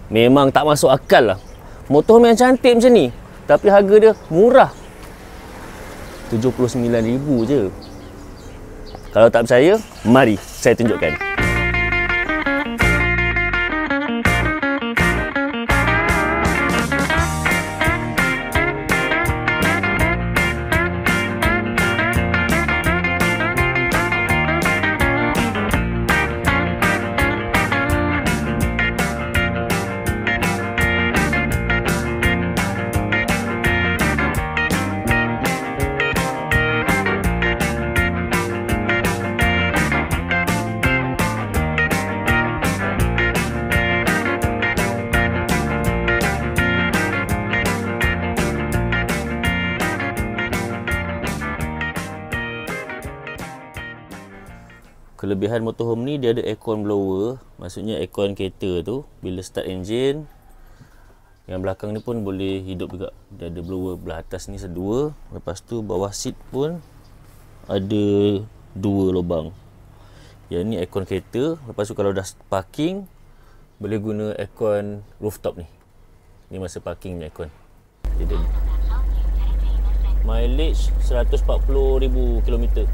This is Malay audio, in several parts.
Memang tak masuk akal lah. Motorhome yang cantik macam ni, tapi harga dia murah. 79,000 je. Kalau tak percaya, mari saya tunjukkan. Kelebihan motorhome ni dia ada aircon blower, maksudnya aircon kereta tu bila start engine. Yang belakang ni pun boleh hidup juga. Dia ada blower belah atas ni sedua, lepas tu bawah seat pun ada 2 lubang. Yang ni aircon kereta, lepas tu kalau dah parking boleh guna aircon rooftop ni. Ni masa parking ni aircon. Jadi mileage 140,000 km.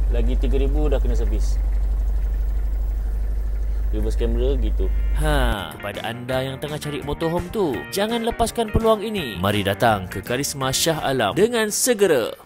Lagi 3,000 dah kena servis. Reverse camera gitu. Kepada anda yang tengah cari motorhome tu, jangan lepaskan peluang ini. Mari datang ke Karisma Shah Alam dengan segera.